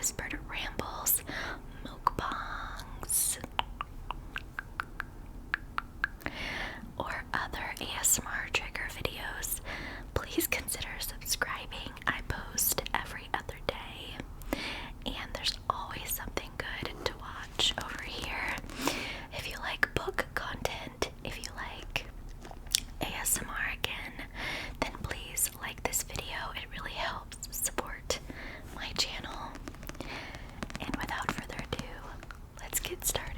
whispered rambles, mukbangs, or other ASMR trigger videos, please consider subscribing. I post every other day, and there's always something good to watch over here. If you like book content, if you like ASMR again, then please like this video. It really helps support my channel. And without further ado, let's get started.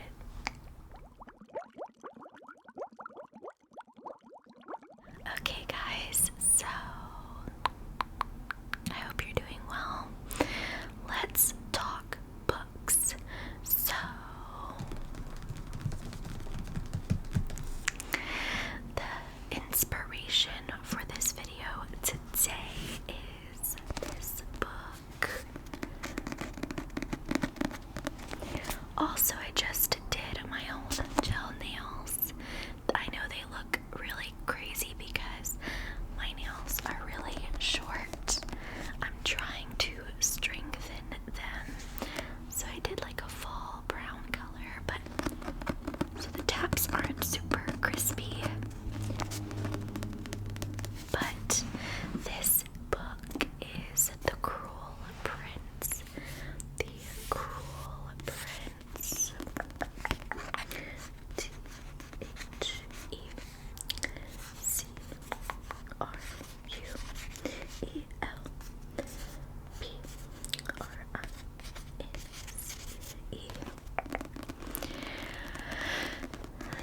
Okay guys, so I hope you're doing well. Let's talk books. So the inspiration for this video today is this book. Also, I just did my old gel nails. I know they look really crazy because my nails are really short. I'm trying to strengthen them. So I did like a fall brown color, but so the taps aren't super crispy. But this book is The Cruel Prince. The Cruel Prince. T-H-E-C-R-U-P-R-I-N-C-E.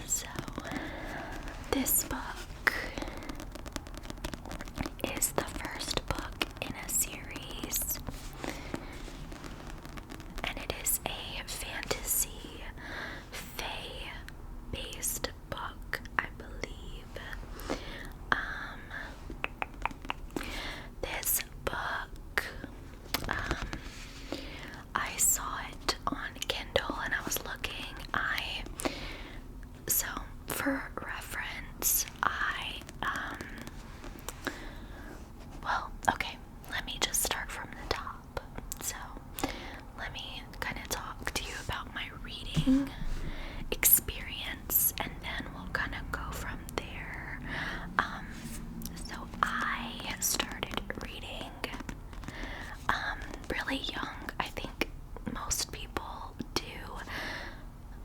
So, this book is the first book in a series, and it is a fantasy fae-based book, I believe. This book, I saw it on Kindle and I was looking. So for reference, well, okay, let me just start from the top. So let me kind of talk to you about my reading experience, and then we'll kind of go from there. So I started reading really young. I think most people do,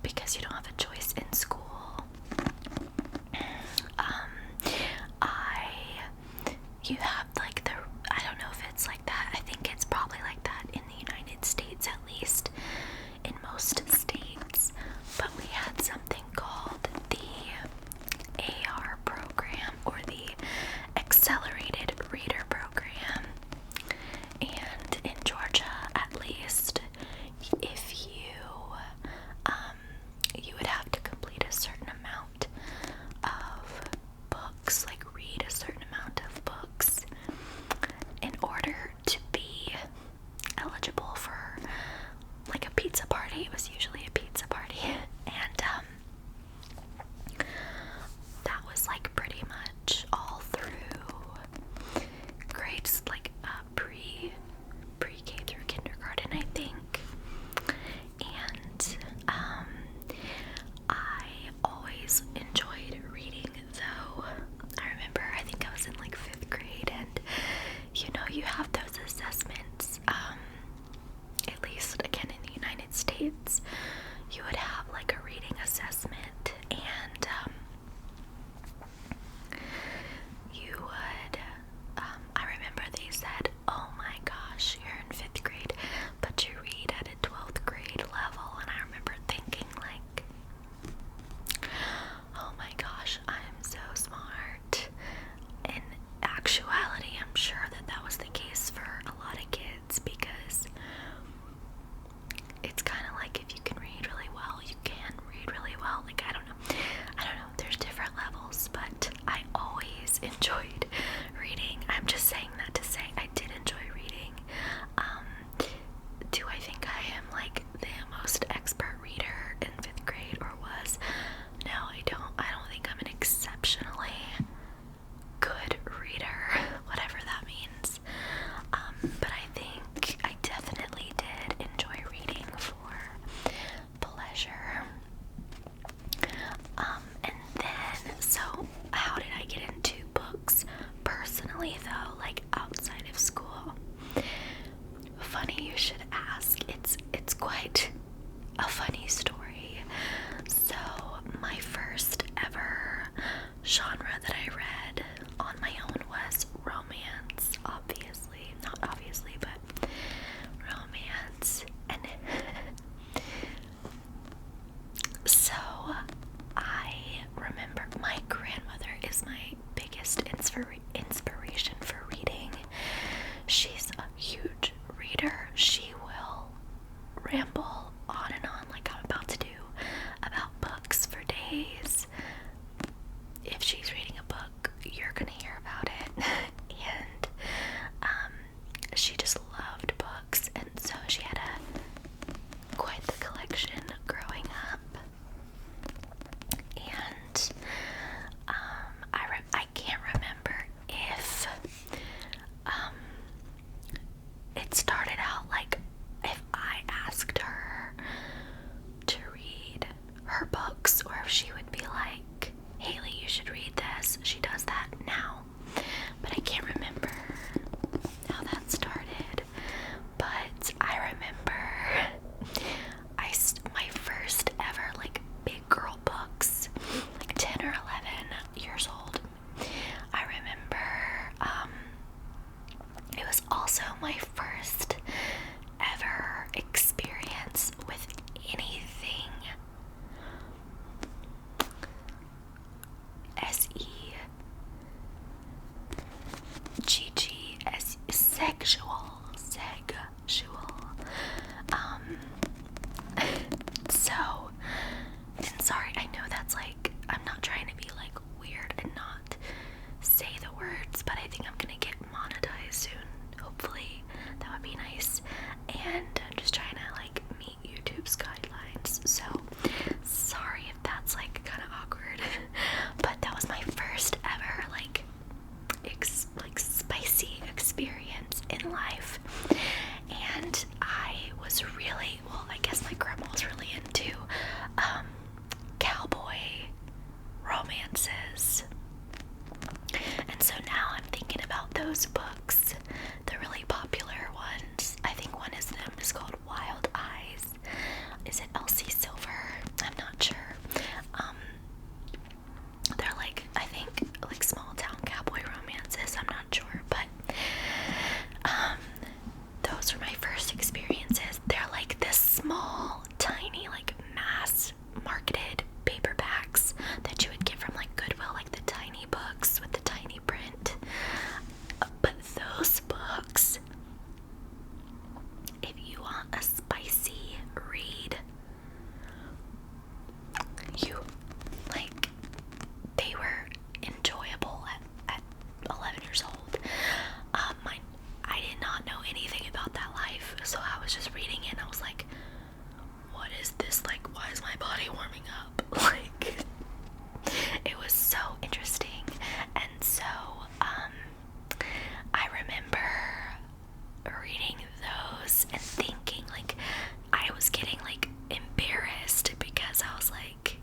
because you don't have a choice in school. You have like I don't know if it's like that. I think it's probably like that in the United States, at least in most states. outside of school. Funny you should ask. It's quite a funny story. So my first ever genre that I read on my own was romance, obviously. Not obviously, but romance. And so I remember my grandmother is my biggest inspiration for reading. She's a huge reader. She will ramble on and on like I'm about to do about books for days. If she's reading a book, you're gonna hear about it. And she just loved books, and so she had quite the collection growing up. And I can't remember if it started out like if I asked her to read her books, or if she would be like, Haley, you should read this. She does that now, but I can't remember how that started. But I remember my first ever like big girl books, like 10 or 11 years old. I remember it was also my first ever experience with anything sexual. So, and sorry, I know that's like, I'm not trying to be like weird and not say the words, but I think I'm gonna get monetized soon. Hopefully, that would be nice. And I'm just trying to like meet YouTube's guidelines. So, sorry if that's like kind of awkward, but that was my first ever like spicy experience in life. And I was really, well, I guess my grandma was really into cowboy romances. And so now I'm thinking about those books, the really popular ones. I think one of them is called Wild Eyes. Is it Elsie Silver? I'm not sure. They're like, I think, like small town cowboy romances. I'm not sure, but those were my first experiences. They're like this small, tiny, like mass marketed paperbacks that you would get from like Goodwill, like the tiny books with the tiny print. But those books, if you want a spicy read, they were enjoyable at 11 years old. I did not know anything about that life, so I was just reading it and I was like, what is this? Like, why is my body warming up? Like, it was so interesting. And so, I remember reading those and thinking, like, I was getting, like, embarrassed because I was like,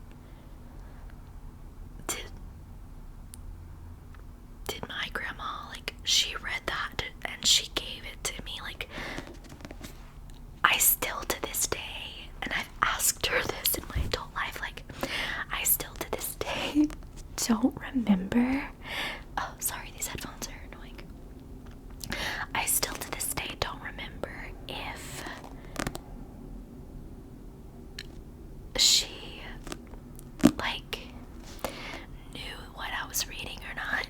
did my grandma, like, she read that and she gave it to me. Like, I still to this day, and I've asked her this in my adult life, like, I still to this day don't remember. Oh, sorry, these headphones are annoying. I still to this day don't remember if she, like, knew what I was reading or not,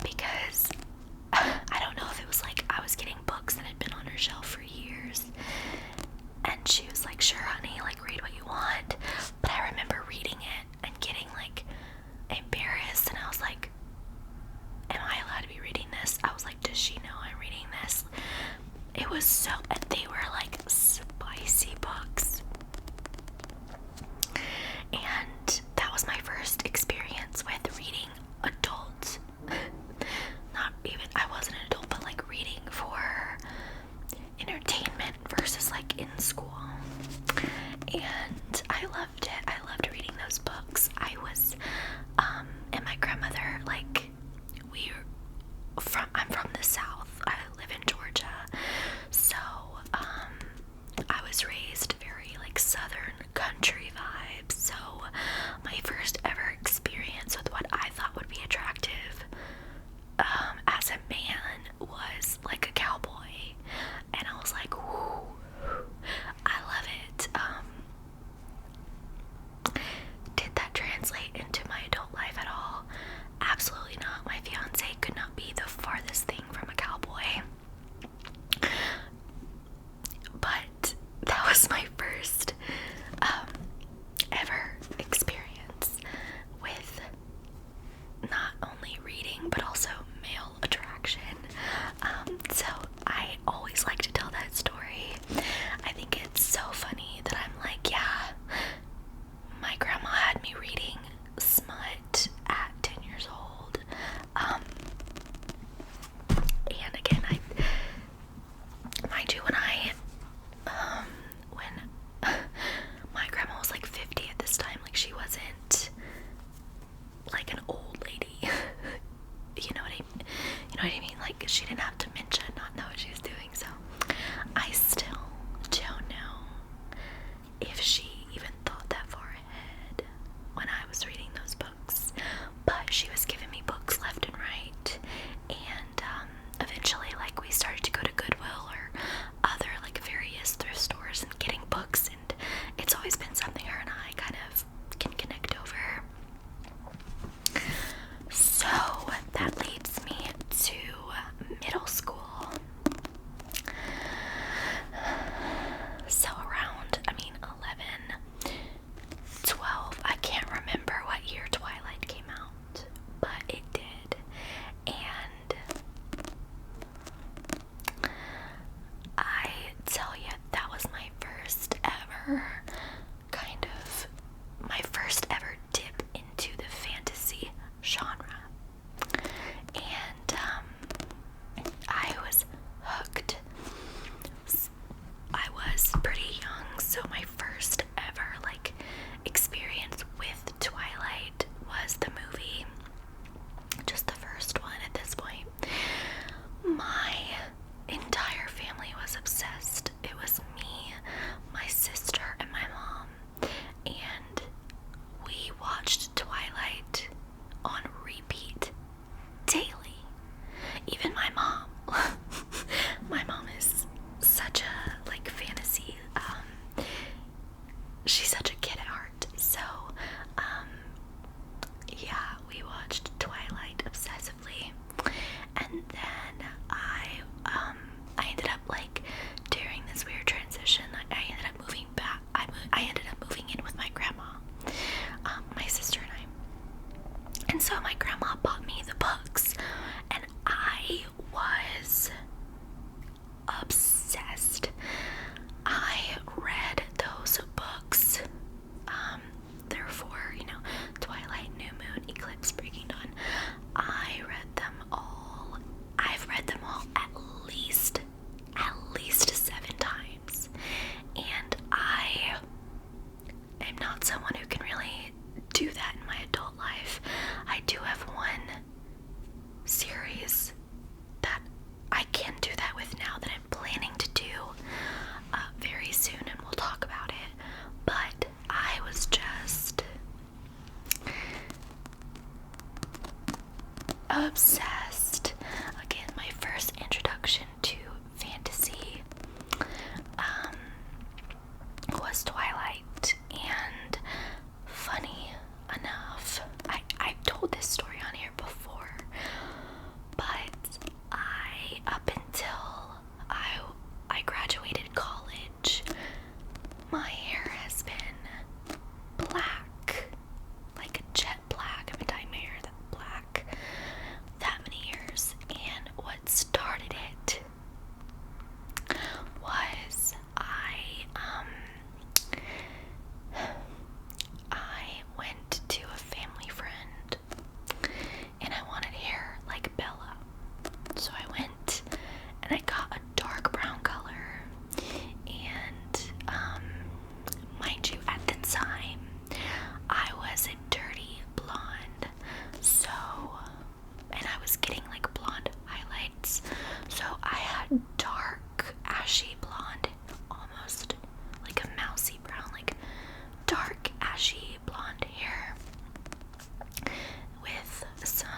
because I don't know if it was like I was getting books that had been on her shelf for years, and she was like, sure honey, like, read what you want. But I remember reading it and getting like embarrassed, and I was like, am I allowed to be reading this? I was like, does she know I'm reading this? It was so, and they were like spicy books. And that was my first experience with reading adult. Not even, I wasn't an adult, but like reading for entertainment versus like in school. And I loved it. I loved reading those books. I was, and my grandmother, like, I'm from the South. have dementia and not know what she was doing. So I still don't know if she even thought that far ahead when I was reading those books. But she was giving me books left and right, and eventually, like, we started to go to Goodwill or other, like, various thrift stores and getting books, and it's always been something her and I kind of can connect over. So that leads me to middle school. So around, 11, 12, I can't remember what year Twilight came out, but it did. And I tell you, that was my first ever dip into the fantasy genre. And I was hooked. I was pretty young, so my first ever experience with Twilight was the movie. Just the first one at this point. My entire family was obsessed. It was me, my sister, and my mom. And we watched Twilight on repeat daily. Even my mom. My mom is such a fantasy. She's such a kid at heart. So, yeah, we watched Twilight obsessively. And then I ended up during this weird transition, I ended up moving back. I ended up moving in with my grandma, my sister and I. And so my grandma bought me the books, and I was obsessed. I read those books. There were 4, Twilight, New Moon, Eclipse, Breaking Dawn. I read them all. I've read them all at least 7 times. And I am not someone who can really do that in my adult life. I do have one series that I can do that with now that I'm planning to do very soon, and we'll talk about it. But I was just obsessed. Again, my first introduction to fantasy was Twilight. And funny enough, I've told this story on here before, but up until I graduated college, my hair has been black, like a jet black. I've been dyeing my hair that black that many years. And what started it was I went to a family friend, and I wanted hair like Bella. So I went and I got a dark brown color, and mind you, at the time I was a dirty blonde, so, and I was getting blonde highlights, so I had dark ashy blonde, almost like a mousy brown, dark ashy blonde hair with some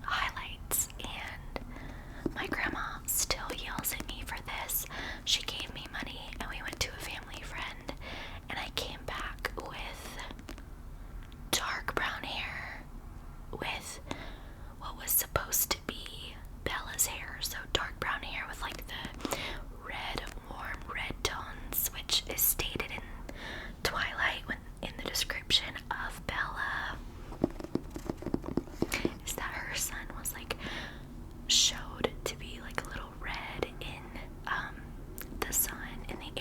highlights. And my grandma still yells at me for this. She gave me money and we went to a family friend, and I came back with dark brown hair with what was supposed to be Bella's hair. So dark brown hair with the red, warm red tones, which is stated in Twilight in the description of Bella, is that her son was showed to be a little red in the sun, in the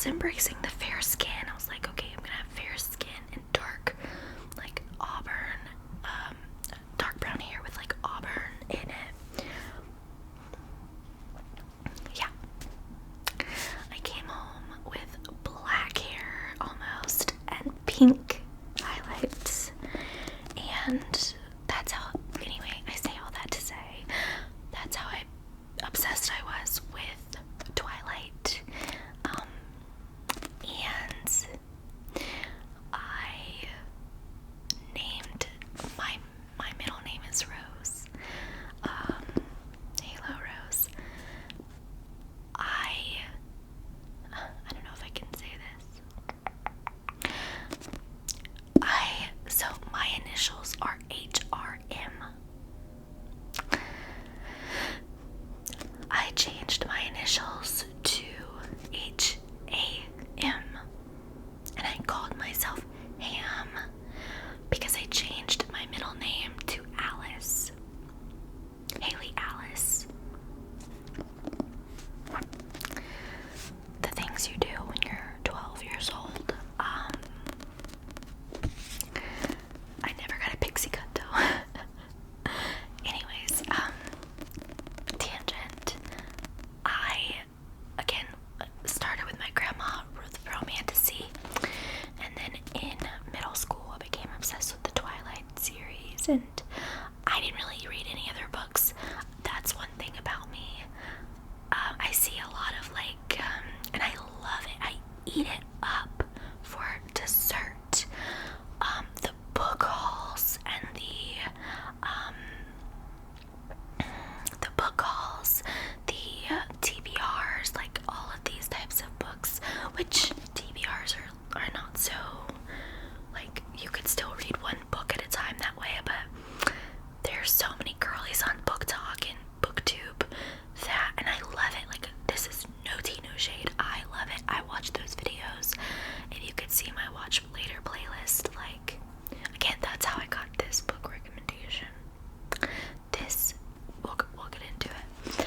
was embracing the fair skin. I was like, okay, I'm gonna have fair skin and dark, like auburn, dark brown hair with like auburn in it. Yeah. I came home with black hair almost and pink highlights, and that's how, anyway, I say all that to say, that's how obsessed I was with Twilight. And I named my middle name is Rose. Halo Rose. I don't know if I can say this. So my initials are HRM. I changed my initials to HAM, and I called myself Ham because I changed my middle name to Alice. Haley Alice. The things you do when you're 12 years old. I never got a pixie cut though. Anyways, tangent. I, again, started with my grandma with romantasy, and then in middle school I became obsessed with the Twilight series, and I didn't really read any other books. That's one thing about me. I see a lot of like, and I love it. I eat it up for dessert. The book hauls and the book hauls, the TBRs, like all of these types of books, which TBRs are not so, like, you could still read one book at a time that way, but there's so many girlies on Book Talk and BookTube that, and I love it. Like, this is no tea, no shade. I love it. I watch those videos. If you could see my watch later playlist, like, again, that's how I got this book recommendation. This, we'll get into it.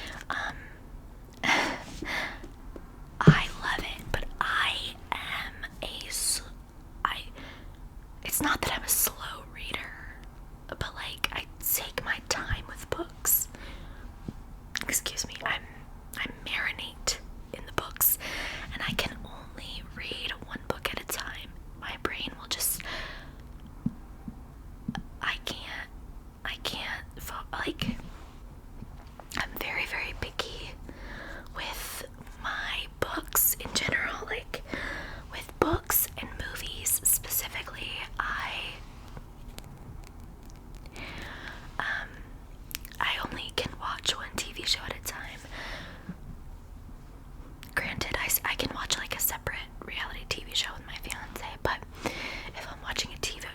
I love it, but it's not that I'm a slow reader, but like, I take my time with books. Excuse me, I marinate in the books, and I can only read one book at a time. My brain will just, like, I'm very, very picky with my books in general, like, with books and movies specifically. I only can watch one TV show at a time. Granted, I can watch like a separate reality TV show with my fiance, but if I'm watching a TV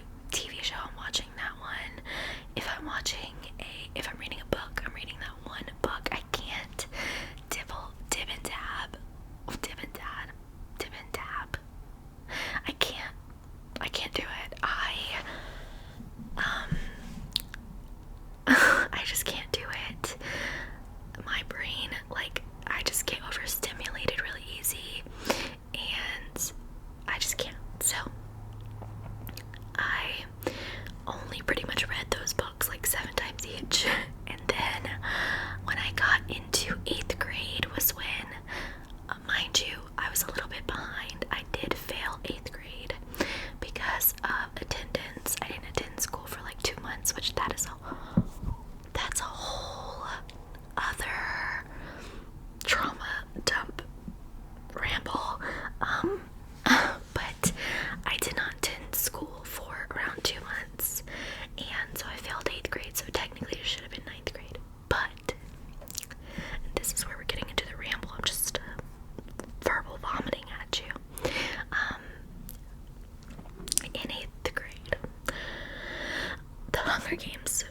show, I'm watching that one. If I'm reading a book, I'm reading that one book. I can't dib and dab. I can't do it. I just can't do it. My brain, like, I just get overstimulated really easy, and I just can't. So I only pretty much read those books like 7 times each. And then when I got into 8th grade was when, mind you, I was a little bit behind. I did fail 8th grade because of attendance. I didn't attend school for like 2 months, which that's a whole other trauma dump ramble. But I did not attend school for around 2 months, and so I failed 8th grade, so technically it should have been 9th grade. But this is where we're getting into the ramble. I'm just verbal vomiting at you. In 8th grade, the Hunger Games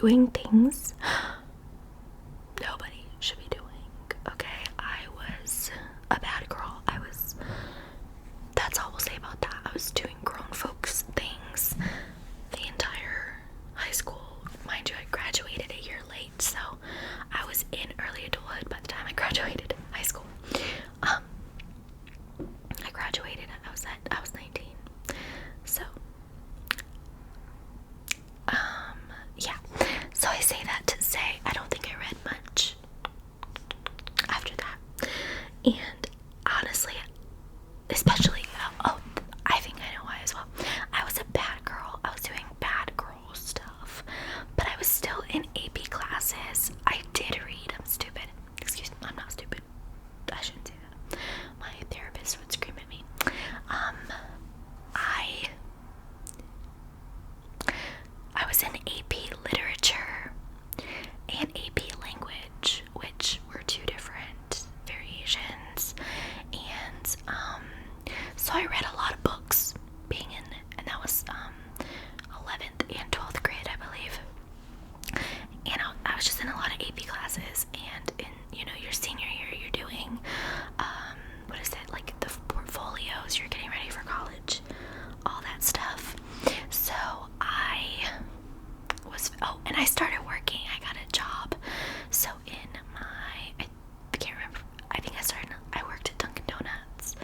doing things nobody should be doing. Okay, I was a bad girl. That's all we'll say about that. I was doing grown folks things the entire high school. Mind you, I graduated a year late, so I was in early adulthood by the time I graduated high school. I graduated, I was 19. So, yeah. So I say that to say I don't think I read much after that. And honestly, especially, I think I know why as well. I was a bad girl. I was doing bad girl stuff, but I was still in AP classes. I did read. I'm stupid. Excuse me, I'm not stupid. I shouldn't say that. My therapist would scream at me. I was in AP literature and AP language, which were two different variations. And so I read a lot of books being in, and that was 11th and 12th grade, I believe. And I was just in a lot of AP classes, and in, your senior year, you're doing, what is it, like the portfolios, you're getting ready for college, all that stuff. So and I started working. I got a job. So I can't remember, I worked at Dunkin' Donuts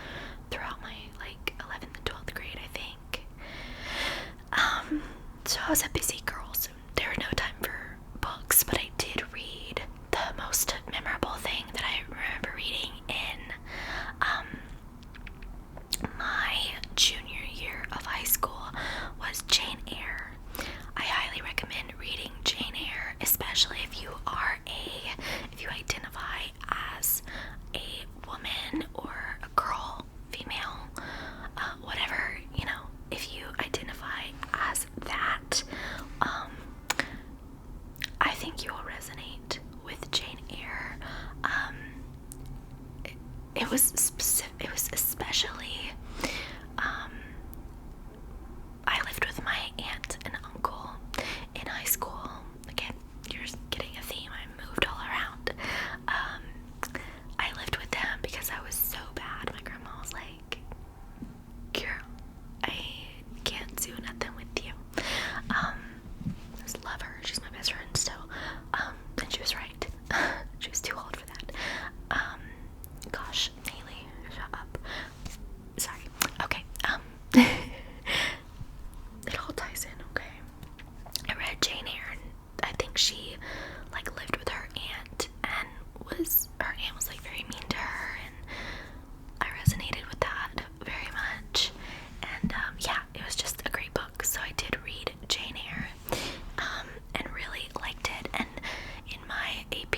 throughout my 11th and 12th grade, I think. So I was a busy girl, so there was no time for books, but I did read. The most memorable thing that I remember reading in my junior year of high school was Jane Eyre. I highly recommend reading Jane Eyre, especially if you identify as a woman or a girl, female, whatever, if you identify as that, I think you will resonate with Jane Eyre. It was especially, I lived with my aunt and uncle in high school. Again, you're getting a theme. I moved all around. I lived with them because I was so bad. My grandma was like, girl, I can't do nothing with you. I just love her. She's my best friend still. And she was right. She was too old for that. Gosh, Haley, shut up. Sorry. Okay. It all ties in, okay? I read Jane Eyre, and I think she lived with her aunt, and her aunt was very mean to her, and I resonated with that very much. And yeah, it was just a great book. So I did read Jane Eyre, and really liked it. And in my AP,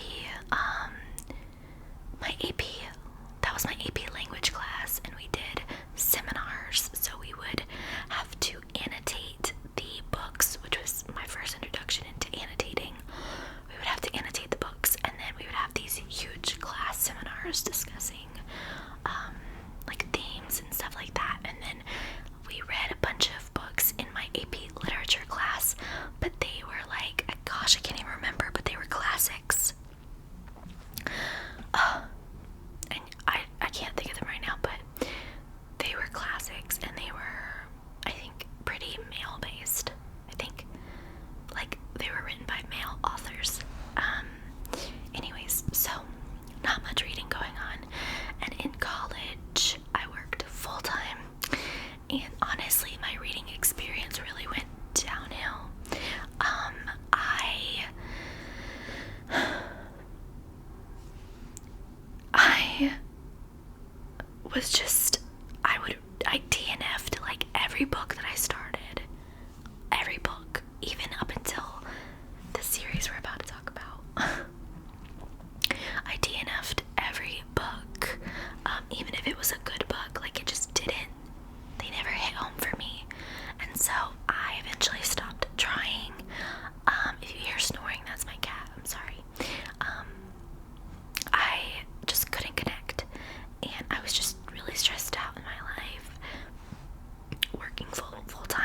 that was my AP language class, and we did seminars. So we would have to annotate the books, which was my first introduction into annotating. We would have to annotate the books, and then we would have these huge class seminars discussing themes and stuff like that. And then we read a bunch of books in my AP literature class, but they were gosh, I can't even remember, but they were classics. And I can't think of them right now, but they were classics, and they were, I think, pretty male-based. I think, they were written by male authors. Anyways, so, not much reading going on. And in college, I worked full-time, and honestly, my reading experience really went downhill. I was just, I DNF'd every book that I started. Every book, even up until the series we're about to talk about. I DNF'd every book, even if it was a good book, it just didn't, they never hit home for me. And so I eventually stopped trying. If you hear snoring, that's my cat, I'm sorry. I just couldn't connect, and I was just really stressed out in my life, working full time.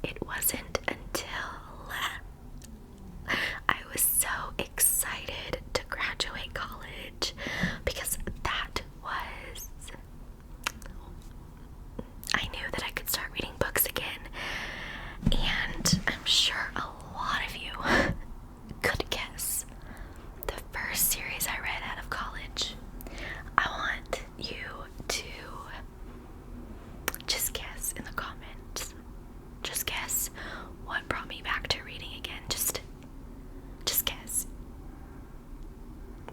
it wasn't until I was so excited to graduate college, because I knew that I could start reading books again. And I'm sure a lot of you could guess the first series I read out of college. I want you to just guess in the comments. Just guess what brought me back to reading again. Just guess.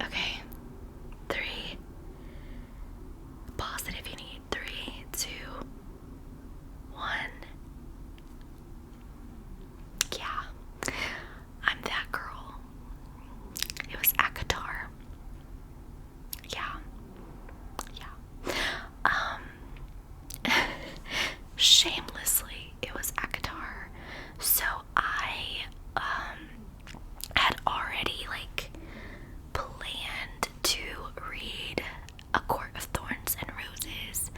Okay. 3. Pause it if you need. 3, 2, 1. Yeah. I'm that girl. It was Akatar. Yeah. Shamelessly, it was Akatar. So I had already planned to read A Court of Thorns and Roses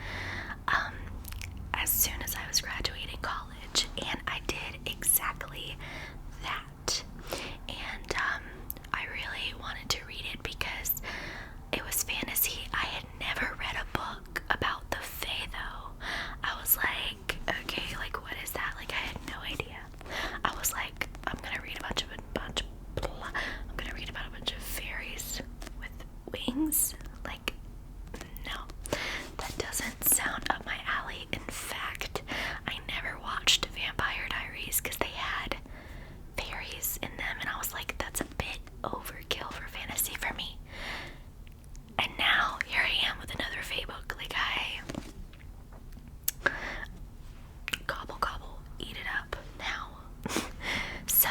as soon as I was graduating college, and I did exactly that. And I really wanted to read it because it was fantasy. I had never read a book about the Fae though. I was like, okay, what is that? I had no idea. I was like, I'm gonna read about a bunch of fairies with wings. No, that doesn't sound up my alley. In fact, I never watched Vampire Diaries because they had fairies in them, and I was like, that's a bit overkill for fantasy for me. And now here I am with another Fae book. Gobble, eat it up now. So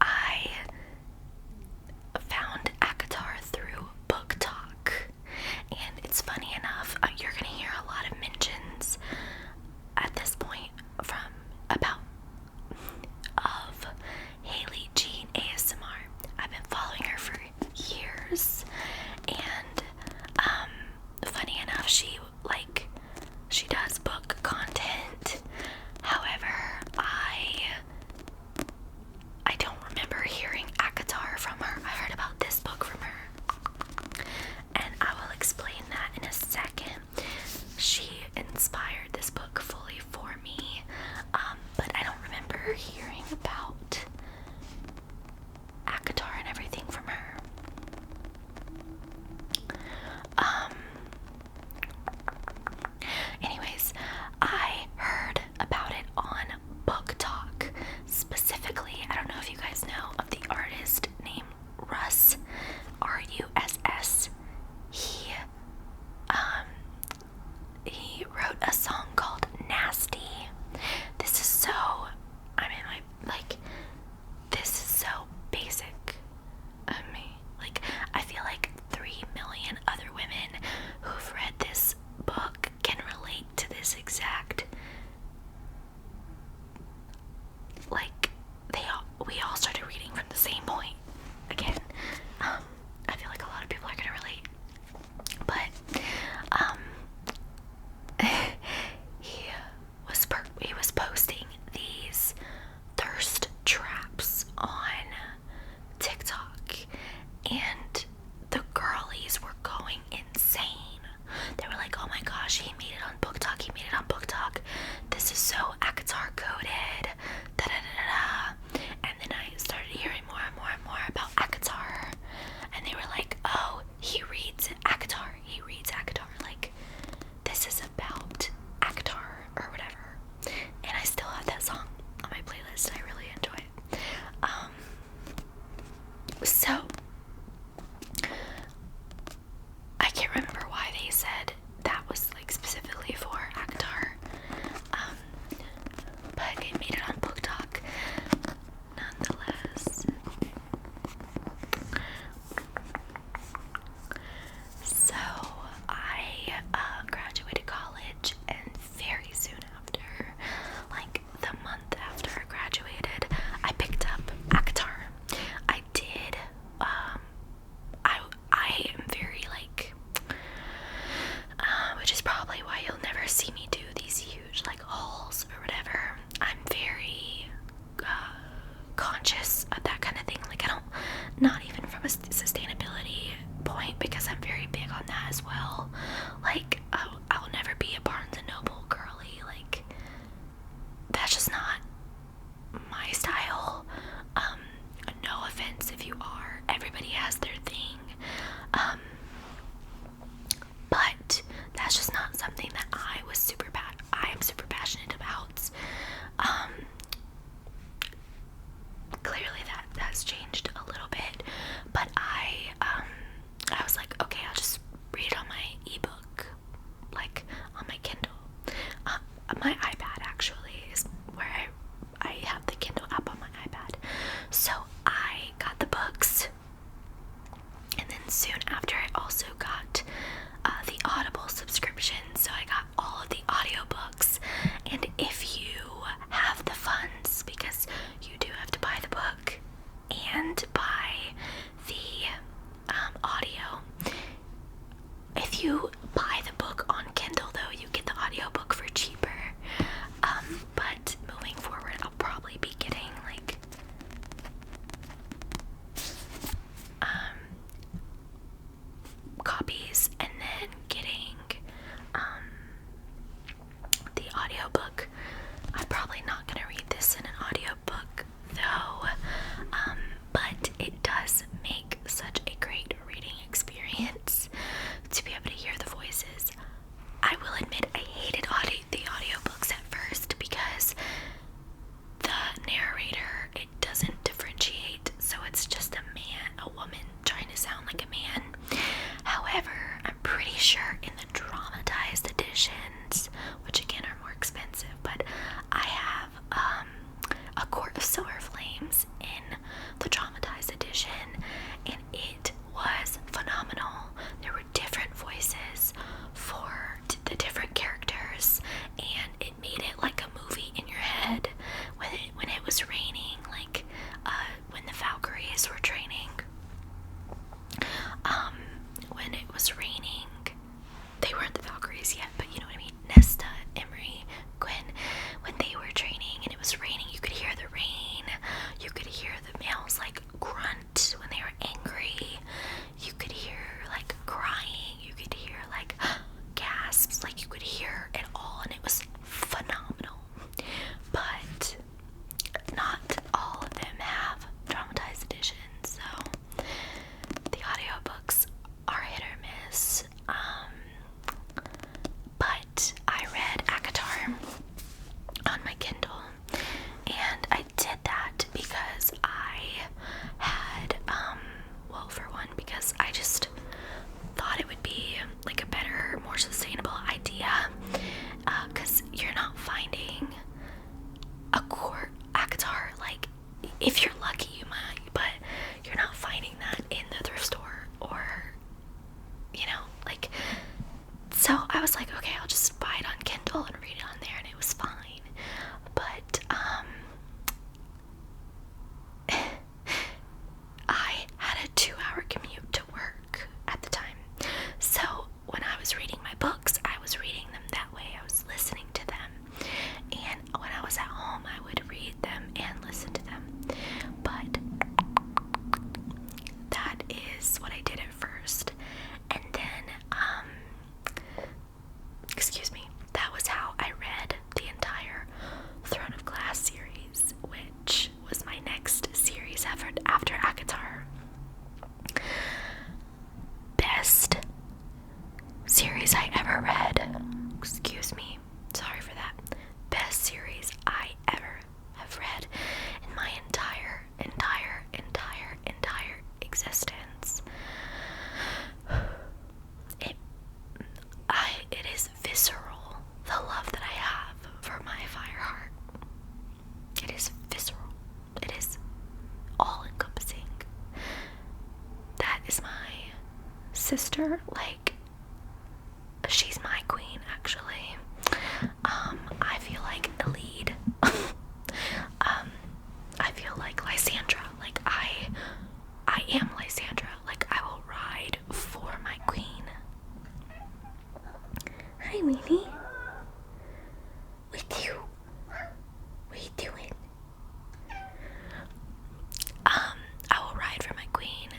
I found Akatar through Book Talk, and it's funny enough, you're gonna hear a lot of mentions at this point of Haley Jean ASMR. I've been following her for years, and funny enough, she does book content. However, I don't remember hearing Akatar from her. I heard about this book from her, and I will explain that in a second. She inspired this book fully for me, but I don't remember hearing about Akatar and everything from her. Anyways, I heard about it on Book Talk. Specifically, I don't know if you guys know of the artist named Russ, Russ. He wrote a song called Nasty. This is so, this is so basic of me. I feel like 3 million other women who've read this book can relate to this exact, we all started reading from the same point. Again, I feel like a lot of people are gonna relate, but he was posting these thirst traps on TikTok, and the girlies were going insane. They were like, oh my gosh, he made it on Book Talk, this is so Akatar coded, and then I started hearing more and more about Akatar, and they were like, oh, he reads Akatar, this is about Akatar, or whatever. And I still have that song on my playlist, I really enjoy it. So I can't remember why they said that was specifically for Akatar, this in an audiobook though, but it does make such a great reading experience to be able to hear the voices. I will admit I hated the audiobooks at first because the narrator, it doesn't differentiate, so it's just a woman trying to sound like a man. However, I'm pretty sure in the dramatized editions, which again are more expensive, but I have A Court of Silver Flames in the dramatized edition, and it was phenomenal. There were different voices for the different characters, and it made it like a movie in your head. When it was raining, like when the Valkyries were training, when it was raining, they weren't the Valkyries yet, but you know what I mean, Nesta, Emery, Gwen, when they were training and it was raining, you could hear the rain, you could hear the males like grunt when they were angry, you could hear like crying, you could hear like gasps, like you could hear it all, and it was phenomenal. But not all of them have dramatized editions, so the audiobooks are hit or miss. But I read ACOTAR on my Kindle, and I did that because I had, well, for one, because I just thought it would be like a better, more sustainable idea, because you're not finding a court ACOTAR, like, if you're lucky you might, but you're not finding that in the thrift store, or, you know, like, so I was like, okay, I'll just buy it on Kindle and read it on there, and it was fine. But I had a 2-hour commute to work at the time, so when I was reading my books, I was reading them that way. I was listening to them, and when I was at home, I would read them and listen to them. But that is what I did at first, and then excuse me, that was how I read the entire Throne of Glass series, which was my next series after ACOTAR. Best series I ever read. Excuse me, sorry for that. Best series I ever have read in my entire existence. It is visceral, the love that I have for my Fireheart. It is visceral. It is all-encompassing. That is my sister, like, she's my queen, actually. I feel like a lead. I feel like Lysandra, like I am Lysandra, like I will ride for my queen. Hi, Winnie. With you. What are you doing? I will ride for my queen,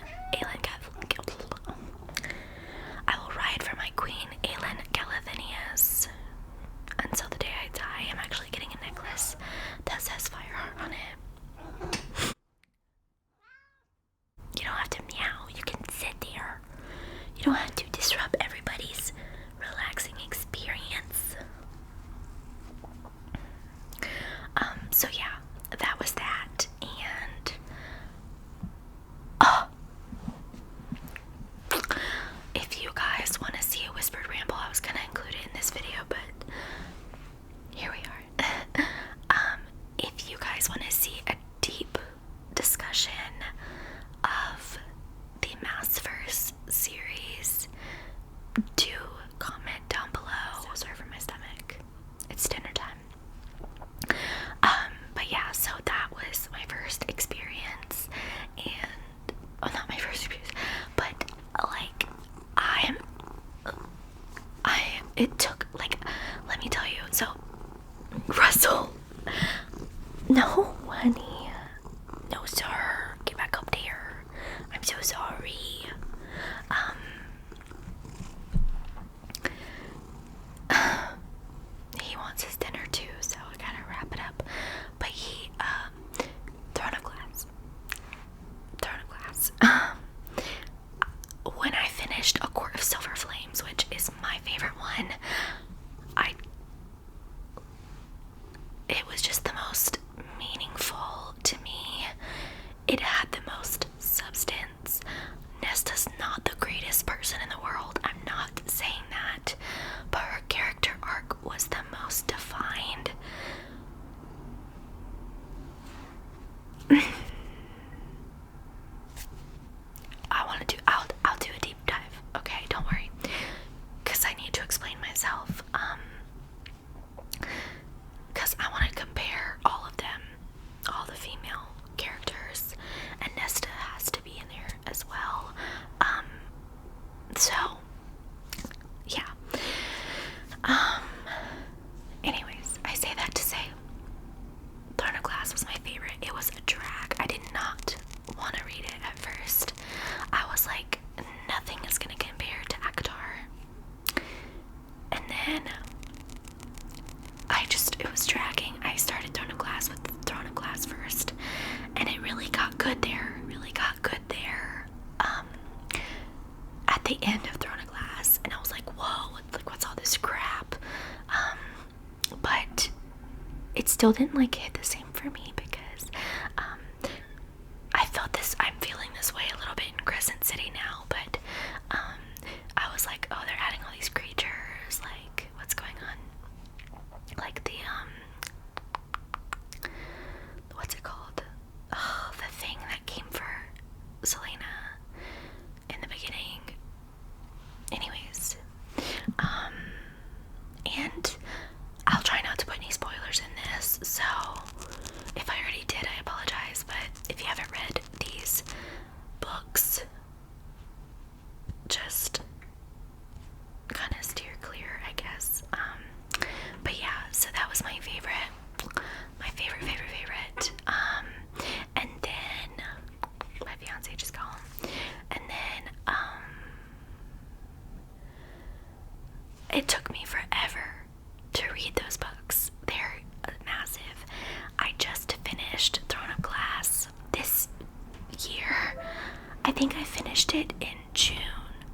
Aelin Galathinius, until the day I die. I'm actually getting a necklace that says Fireheart on it. You don't have to meow. You can sit there. You don't have to disrupt everybody's relaxing experience. So yeah, that was that, and if you guys want to see a whispered ramble, I was gonna include it in this video, but here we are. If you guys want to see a deep discussion of the Massverse series, do comment down below. So sorry for my stomach. It's dinner time. But yeah, so that was my first experience, and not my first experience, but like it took, like, let me tell you. So Russell, no, honey, no sir, get back up there. I'm so sorry. He wants his dinner too, so I gotta wrap it up. But he of Glass was my favorite. It was a drag. I did not want to read it at first. I was like, nothing is going to compare to ACOTAR. And then it was dragging. I started Throne of Glass with Throne of Glass first, and it really got good there. At the end of Throne of Glass, and I was like, whoa, what's all this crap? But it still didn't like hit the same for me because I'm feeling this way a little bit in Crescent City now, but I was like, oh, they're adding all these creatures, like, what's going on? Like the what's it called? Oh, the thing that came for Selena in the beginning. Anyways, and I'll try not to put any spoilers in this, so if I already did, I apologize, but if you haven't read these books, just kind of steer clear, I guess. But yeah, so that was my favorite. And then my fiance just got home, and then it took me forever to read those books. They're massive. I just finished Throne of Glass this year. I think I finished it in June.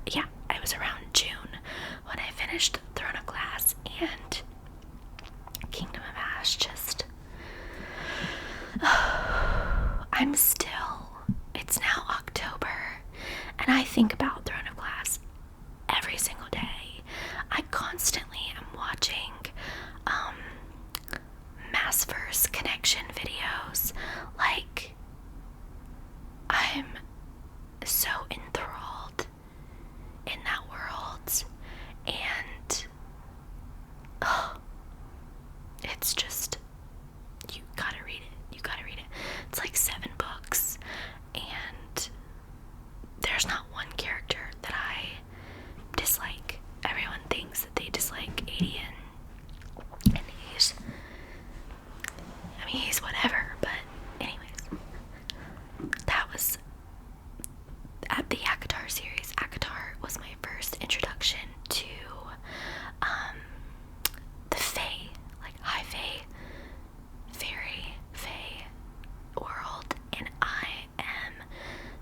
Yeah, it was around June when I finished Throne of Glass, and Kingdom of Ash just... it's now October, and I think about Throne of Glass every single day. I constantly am watching Massverse connection videos. Like, I'm so enthralled in that world, and it's just, you gotta read it. It's like 7 books, and there's not one character that I dislike. Everyone thinks that they dislike Aiden, and he's whatever, but anyways, that was at the ACOTAR series. ACOTAR was my first introduction to the Fae, like high Fae, fairy Fae world, and I am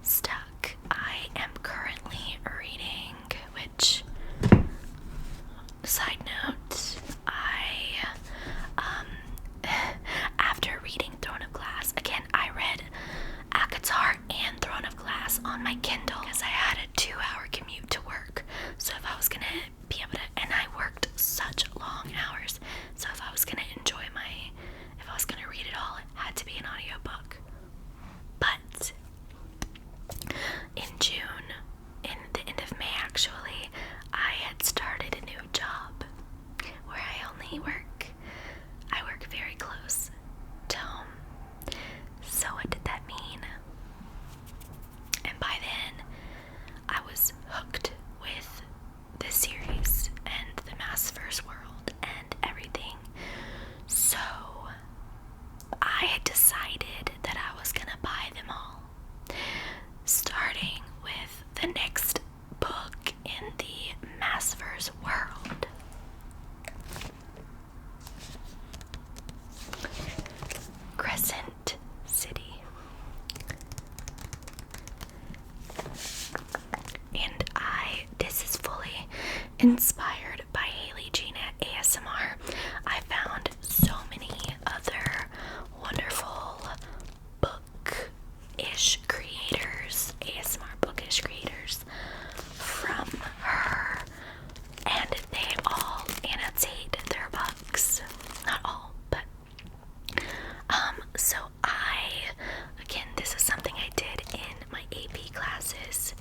stuck. I am currently reading, which, side note, after reading Throne of Glass, again, I read ACOTAR and Throne of Glass on my Kindle because I had a 2-hour commute to work. So if I was gonna be able to, and I worked such long hours, so if I was gonna read it all, it had to be an audiobook. But in June, in the end of May actually, I had started a new job where I work very close to home. So what did that mean? And by then, I was hooked with the series and the Massverse world and everything. So I had decided that I was gonna buy them all, starting with the next book in the Massverse world. Crescent City. And this is fully inspired by Haley Jean at ASMR. I found so many other wonderful book-ish creators, ASMR bookish creators from her, and they all annotate their books. Not all, but so again, this is something I did in my AP classes.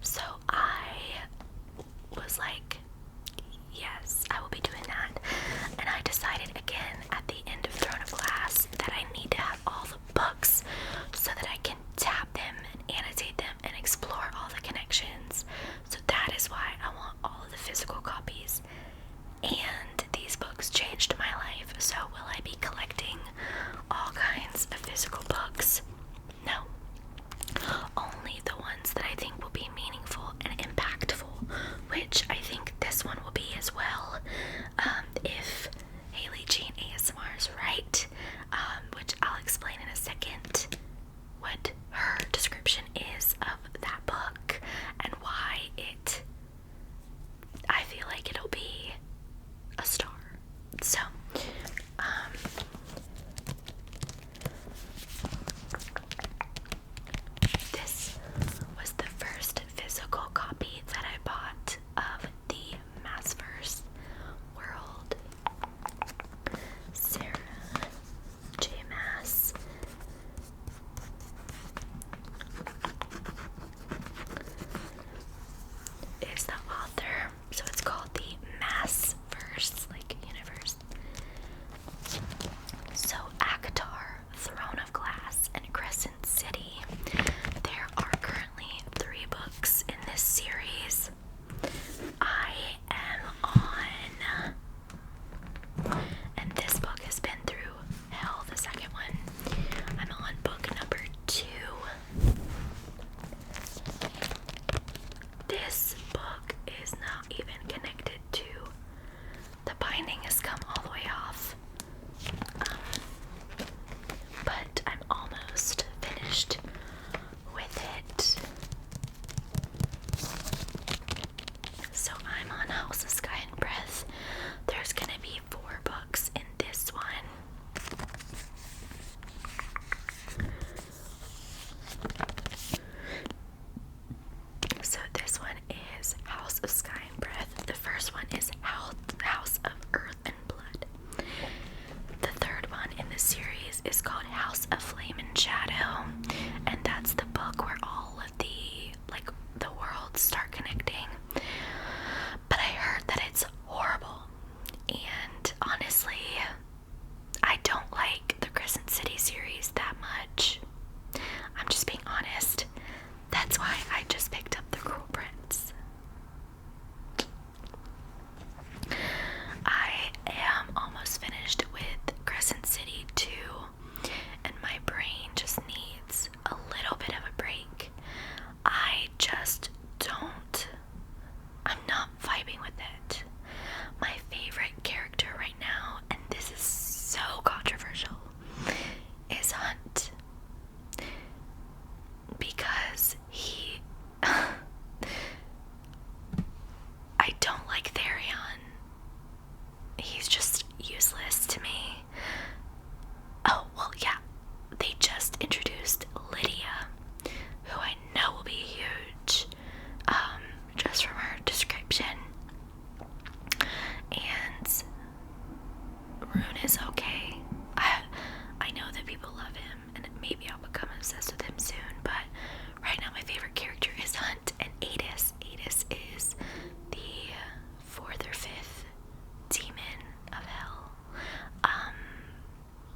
So I was like,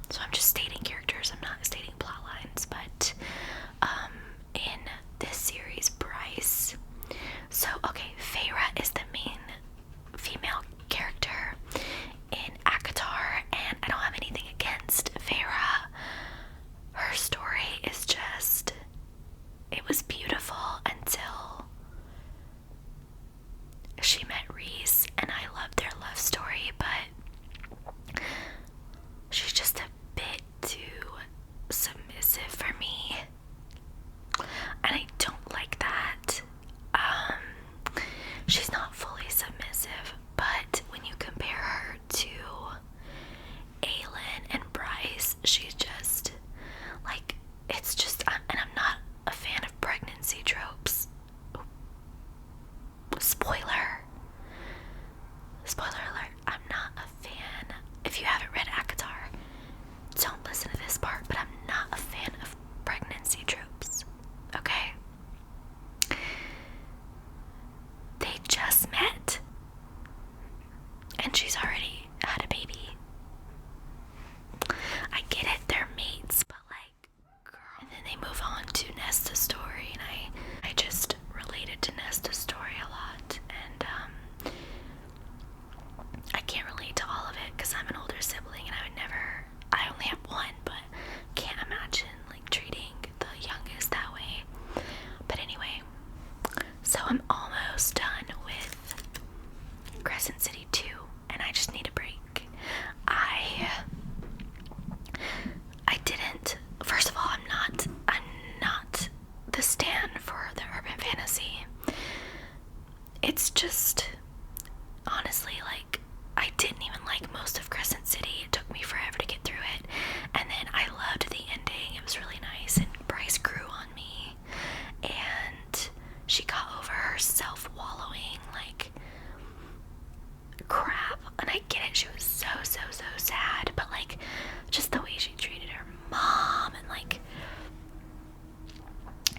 So I'm just stating characters, I'm not stating plot lines, but in this series, Bryce. So, okay, Feyre is the main female character in ACOTAR, and I don't have anything against Feyre. Her story is just, it was beautiful until she met Reese, and I loved their love story, but she's just a bit too submissive for me, and I don't like that. She's not fully submissive, but when you compare her to Aelin and Bryce, she's just, like, it's just, and I'm not a fan of pregnancy tropes. Spoiler alert, I'm not a fan. If you haven't read ACOTAR, don't listen to this part, but I'm not a fan of pregnancy tropes, okay? They just met, and she's already had a baby. I get it, they're mates, but like, girl. And then they move on to Nesta's story, and I just related to Nesta's story a lot, and I can't relate to all of it because I'm an older sibling, and I only have one, but can't imagine like treating the youngest that way. But anyway, so I'm almost done with Crescent City 2, and I just need a break. I didn't, first of all, I'm not the stan for the urban fantasy. It's just, honestly, like, I didn't even like most of Crescent City. It took me forever to get through it, and then I loved the ending. It was really nice, and Bryce grew on me, and she got over her self-wallowing, like, crap, and I get it, she was so sad, but like, just the way she treated her mom, and like,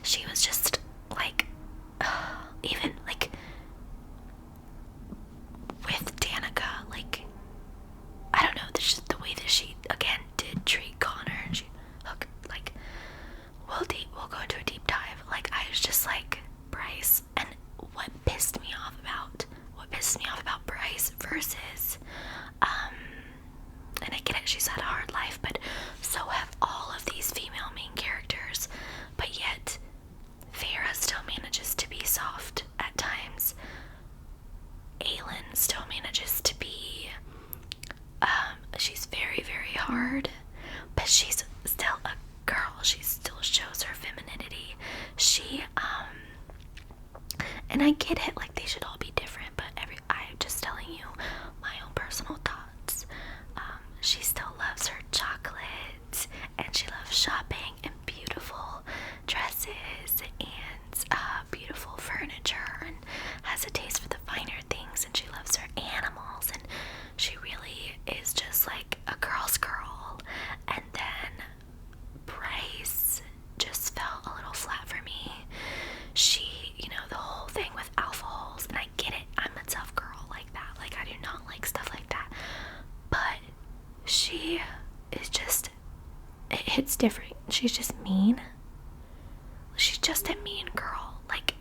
she was just like, even like, with Danica, like, I don't know, there's just the way that she, again, did treat Connor, and she hooked, like, we'll go into a deep dive, like, I was just like, Bryce, and what pissed me off about Bryce versus, and I get it, she's had a hard life, but so have all of these female main characters, but yet, Feyre still manages to be soft at times. Aelin still manages to be, she's very, very hard, but she's still a girl. She still shows her femininity. And I get it, like, they should all be different, but I'm just telling you my own personal thoughts. She still loves her chocolate, and she loves shopping and beautiful dresses and beautiful furniture, and has a taste for the finer things, and she loves her animals, and she really is just like a girl's girl. And then Bryce just felt a little flat for me. She, the whole thing with alpha holes, and I get it, I'm a tough girl like that, like, I do not like stuff like that, but she is just, it hits different. She's just mean. She's just a mean girl. Like,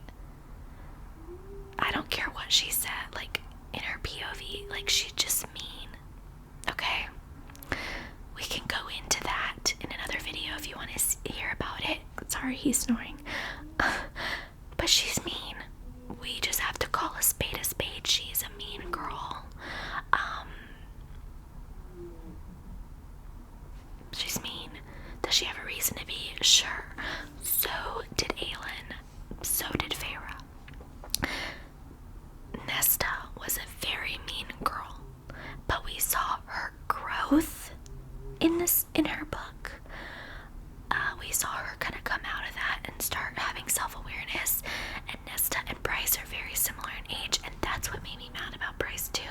I don't care what she said, like, in her POV, like, she's just mean. Okay? We can go into that in another video if you want to hear about it. Sorry, he's snoring. But she's mean. We just have to call a spade a spade. She's a mean girl. She's mean. Does she have a reason to be? Sure. So did Aelin. So did Feyre. Nesta was a very mean girl, but we saw her growth in her book. We saw her kind of come out of that and start having self-awareness, and Nesta and Bryce are very similar in age, and that's what made me mad about Bryce too.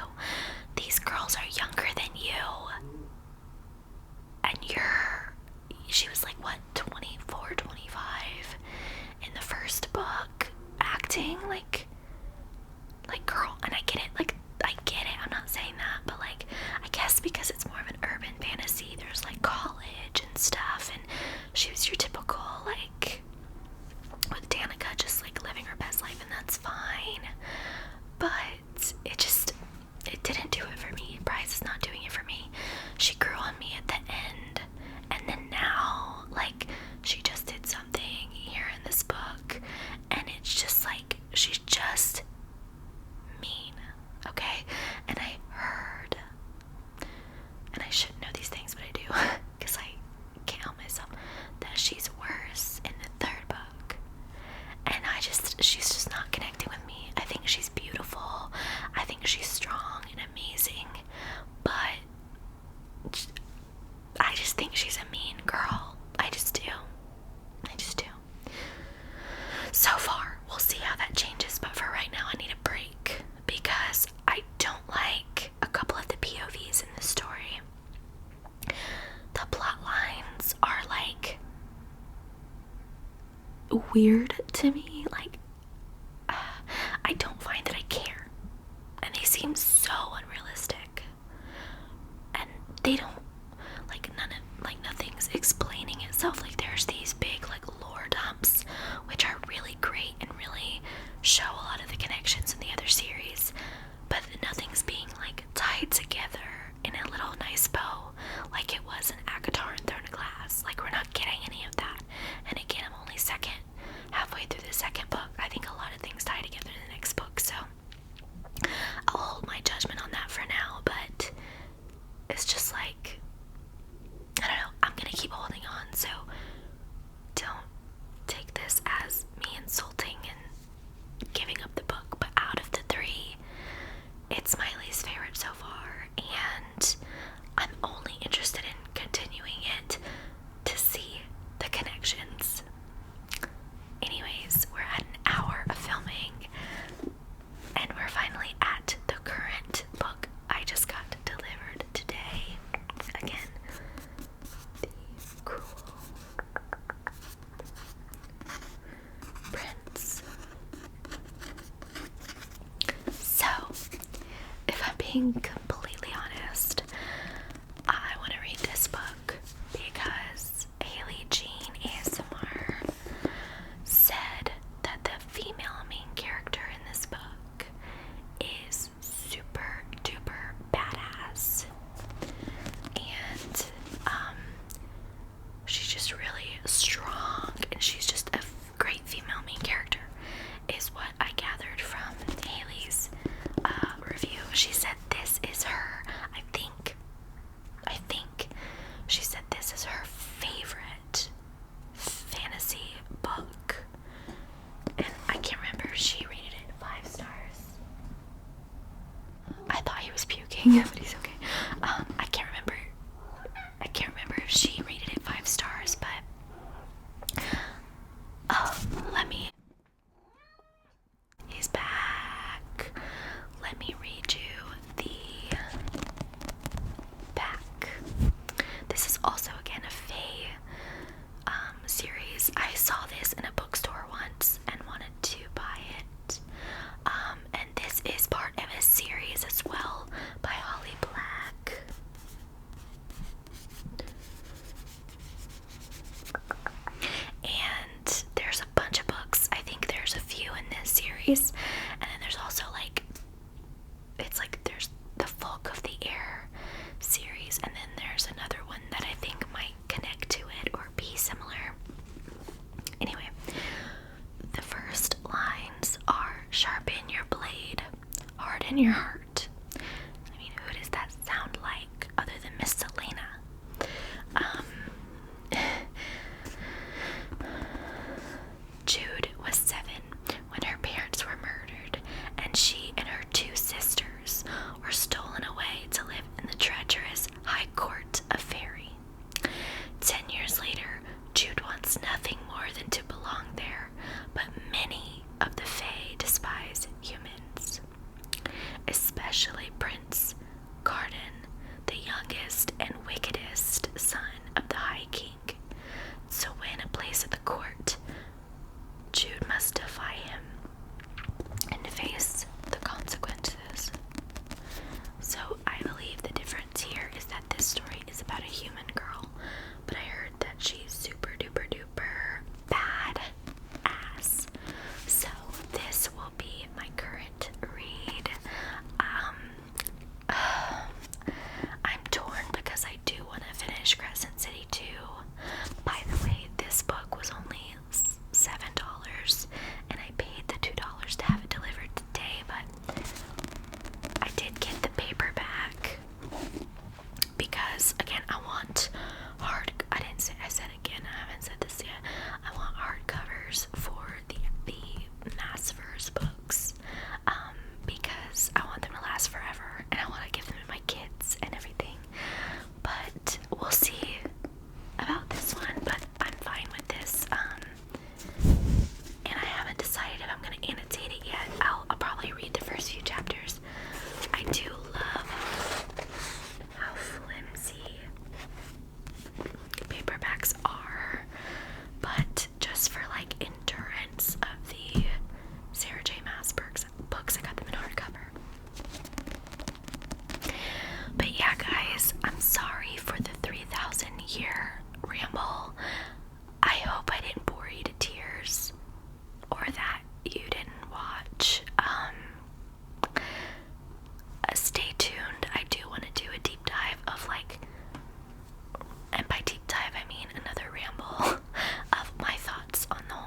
These girls are younger than you, and she was like, what, 24, 25 in the first book, acting like girl. And I get it, I'm not saying that, but like, I guess because it's more of an urban fantasy, there's like college weird to me. Like, I don't find that I care. And they seem so unrealistic. And they don't, like, nothing's explaining itself. Like, there's these big, like, lore dumps, which are really great and really show a lot of the connections in the other series. But nothing's being, like, tied together in a little nice bow, like it was in Akatar and Throne of Glass. Like, we're not getting any of that. And again, I'm only halfway through the second book. I think a lot of things tie together in the next book, so I'll hold my judgment on that for now. But it's just like, I don't know, I'm gonna keep holding on, so don't take this as me insulting and giving up the book. But out of the three, it's my least favorite so far, and I'm only interested in continuing it to see the connections. Anyways, we're at an hour of filming, and we're finally at the current book I just got delivered today. Again, the Cruel Prince. So, if I'm being completely honest, I want to read this book because Haley Jean ASMR said that the female main character in this book is super duper badass, and she's just really strong, and she's just a great female main character, is what I gathered from Haley's review. She said this is her, I think she said this is her favorite fantasy book, and I can't remember if she rated it 5 stars. I thought he was puking, but he's okay. I can't remember if she rated it 5 stars, but he's back. Let me read you the back. This is also again a Fae series. I saw this in a bookstore once and wanted to buy it. And this is part of a series as well by Holly Black. And there's a bunch of books. I think there's a few in this series, and then there's also like, it's like there's the Folk of the Air series, and then there's another one that I think might connect to it or be similar. Anyway, the first lines are, "Sharpen your blade, harden your heart." I mean, who does that sound like other than Miss Selena? Jude was 7 when her parents were murdered, and she and her 2 sisters were stolen away to live in the treacherous High Court of Fairy. 10 years later, Jude wants nothing more than to belong there, but many of the Fae despise humans, especially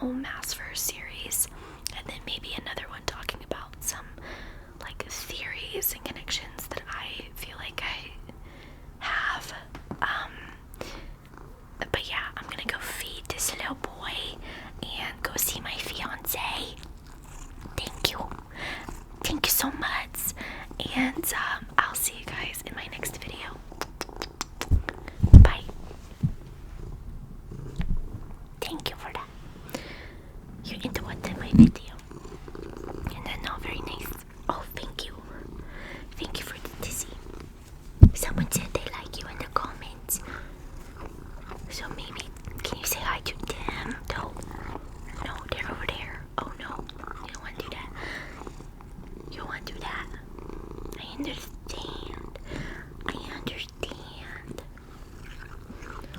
whole Mass Verse series, and then maybe another one talking about some like theories and connections that I feel like I have. But yeah, I'm gonna go feed this little boy and go see my fiance. Thank you so much, and I'll see you guys in my next video. Bye. Thank you for that. You interrupted my video, and then not very nice. Oh, thank you for the dizzy. Someone said they like you in the comments, so maybe can you say hi to them? No, they're over there. Oh no, you don't want to do that. You don't want to do that. I understand.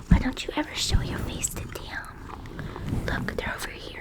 Why don't you ever show your face to them? Look, they're over here.